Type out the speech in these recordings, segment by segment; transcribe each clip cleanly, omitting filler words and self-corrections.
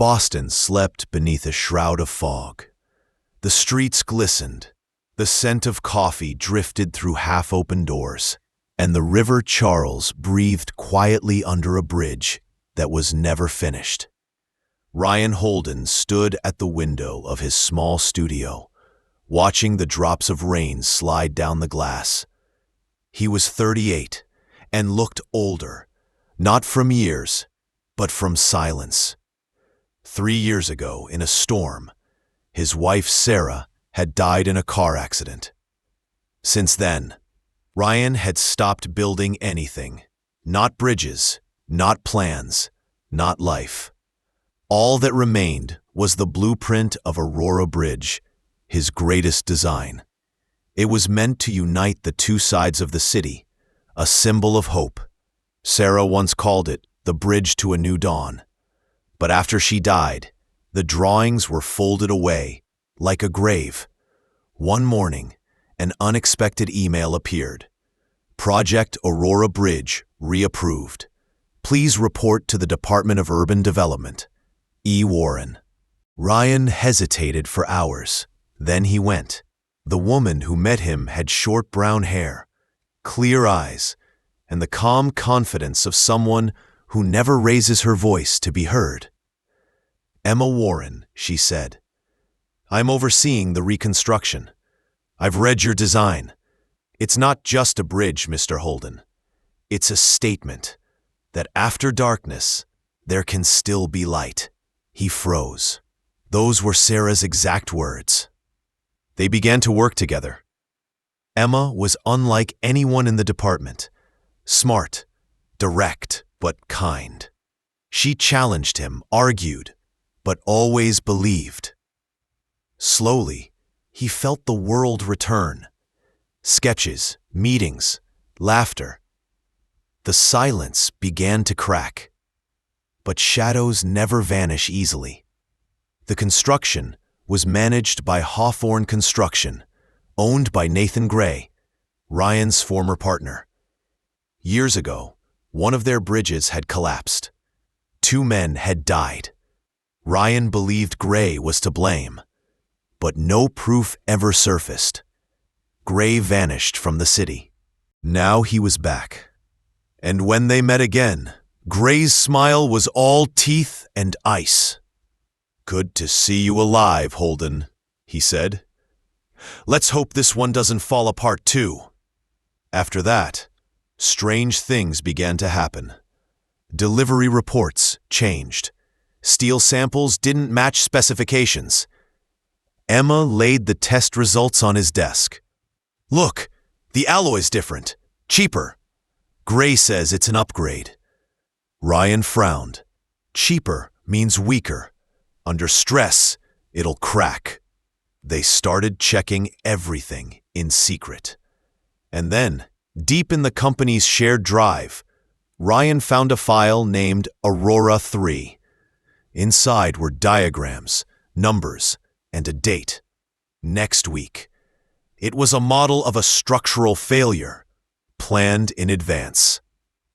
Boston slept beneath a shroud of fog. The streets glistened, the scent of coffee drifted through half-open doors, and the River Charles breathed quietly under a bridge that was never finished. Ryan Holden stood at the window of his small studio, watching the drops of rain slide down the glass. He was 38 and looked older, not from years, but from silence. 3 years ago, in a storm, his wife Sarah had died in a car accident. Since then, Ryan had stopped building anything. Not bridges, not plans, not life. All that remained was the blueprint of Aurora Bridge, his greatest design. It was meant to unite the two sides of the city, a symbol of hope. Sarah once called it the bridge to a new dawn. But after she died, the drawings were folded away, like a grave. One morning, an unexpected email appeared. Project Aurora Bridge reapproved. Please report to the Department of Urban Development. E. Warren. Ryan hesitated for hours. Then he went. The woman who met him had short brown hair, clear eyes, and the calm confidence of someone who never raises her voice to be heard. Emma Warren, she said. I'm overseeing the reconstruction. I've read your design. It's not just a bridge, Mr. Holden. It's a statement that after darkness, there can still be light. He froze. Those were Sarah's exact words. They began to work together. Emma was unlike anyone in the department. Smart, direct, but kind. She challenged him, argued, but always believed. Slowly, he felt the world return. Sketches, meetings, laughter. The silence began to crack. But shadows never vanish easily. The construction was managed by Hawthorne Construction, owned by Nathan Gray, Ryan's former partner. Years ago, one of their bridges had collapsed. 2 men had died. Ryan believed Gray was to blame, but no proof ever surfaced. Gray vanished from the city. Now he was back. And when they met again, Gray's smile was all teeth and ice. Good to see you alive, Holden, he said. Let's hope this one doesn't fall apart too. After that, strange things began to happen. Delivery reports changed. Steel samples didn't match specifications. Emma laid the test results on his desk. Look, the alloy's different, cheaper. Gray says it's an upgrade. Ryan frowned. Cheaper means weaker. Under stress, it'll crack. They started checking everything in secret. And then, deep in the company's shared drive, Ryan found a file named Aurora 3. Inside were diagrams, numbers, and a date. Next week. It was a model of a structural failure, planned in advance.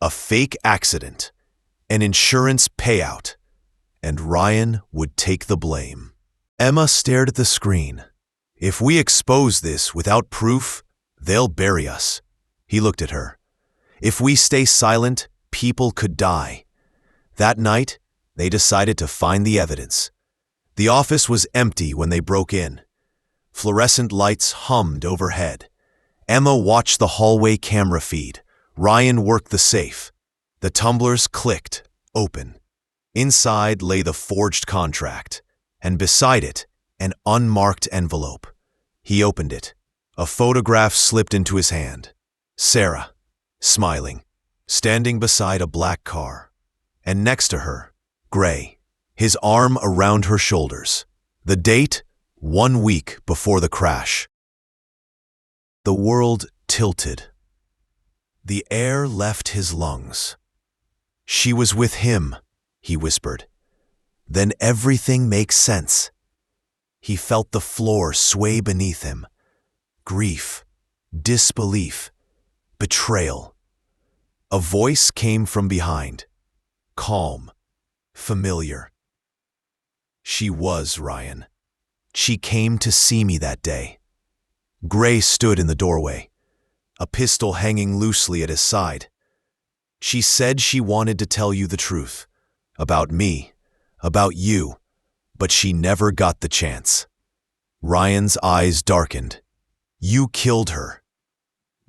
A fake accident, an insurance payout, and Ryan would take the blame. Emma stared at the screen. If we expose this without proof, they'll bury us. He looked at her. If we stay silent, people could die. That night, they decided to find the evidence. The office was empty when they broke in. Fluorescent lights hummed overhead. Emma watched the hallway camera feed. Ryan worked the safe. The tumblers clicked, open. Inside lay the forged contract, and beside it, an unmarked envelope. He opened it. A photograph slipped into his hand. Sarah, smiling, standing beside a black car. And next to her, Gray, his arm around her shoulders. The date, 1 week before the crash. The world tilted. The air left his lungs. She was with him, he whispered. Then everything makes sense. He felt the floor sway beneath him. Grief, disbelief, betrayal. A voice came from behind, calm, familiar. She was, Ryan. She came to see me that day. Gray stood in the doorway, a pistol hanging loosely at his side. She said she wanted to tell you the truth. About me, about you, but she never got the chance. Ryan's eyes darkened. You killed her.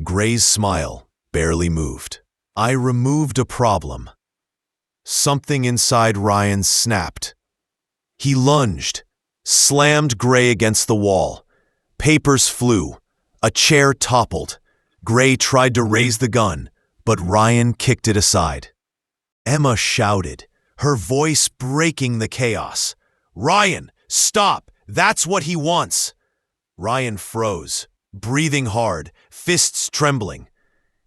Gray's smile barely moved. I removed a problem. Something inside Ryan snapped. He lunged, slammed Gray against the wall. Papers flew. A chair toppled. Gray tried to raise the gun, but Ryan kicked it aside. Emma shouted, her voice breaking the chaos. Ryan, stop! That's what he wants! Ryan froze, breathing hard, fists trembling.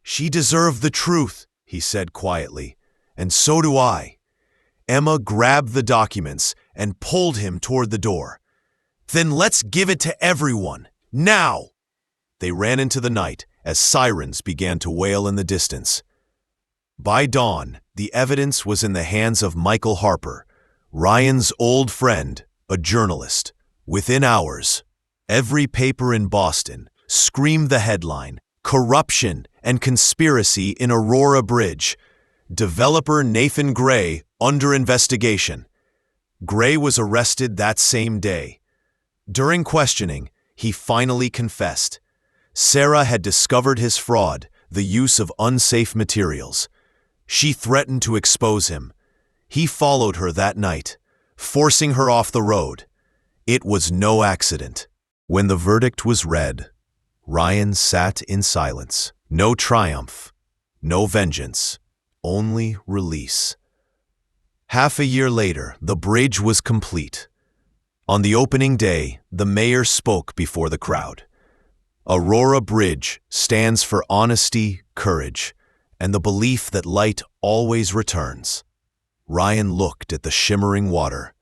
She deserved the truth, he said quietly, and so do I. Emma grabbed the documents and pulled him toward the door. Then let's give it to everyone, now! They ran into the night as sirens began to wail in the distance. By dawn, the evidence was in the hands of Michael Harper, Ryan's old friend, a journalist. Within hours, every paper in Boston screamed the headline, "Corruption and Conspiracy in Aurora Bridge. Developer Nathan Gray under investigation." Gray was arrested that same day. During questioning, he finally confessed. Sarah had discovered his fraud, the use of unsafe materials. She threatened to expose him. He followed her that night, forcing her off the road. It was no accident. When the verdict was read, Ryan sat in silence. No triumph, no vengeance, only release. Half a year later, the bridge was complete. On the opening day, the mayor spoke before the crowd. Aurora Bridge stands for honesty, courage, and the belief that light always returns. Ryan looked at the shimmering water.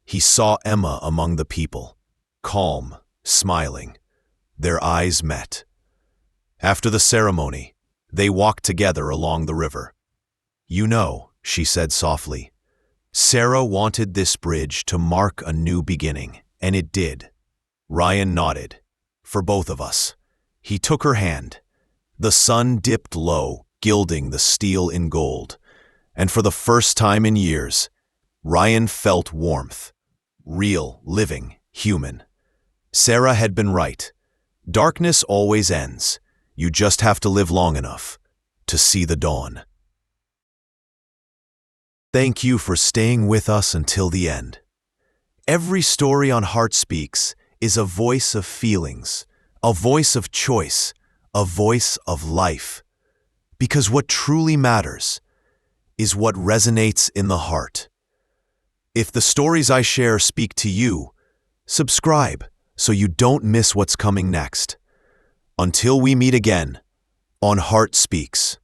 He saw Emma among the people, calm, smiling. Their eyes met. After the ceremony, they walked together along the river. You know, she said softly, Sarah wanted this bridge to mark a new beginning, and it did. Ryan nodded. For both of us. He took her hand. The sun dipped low, gilding the steel in gold. And for the first time in years, Ryan felt warmth. Real, living, human. Sarah had been right. Darkness always ends. You just have to live long enough to see the dawn. Thank you for staying with us until the end. Every story on Heart Speaks is a voice of feelings, a voice of choice, a voice of life. Because what truly matters is what resonates in the heart. If the stories I share speak to you, subscribe so you don't miss what's coming next. Until we meet again on Heart Speaks.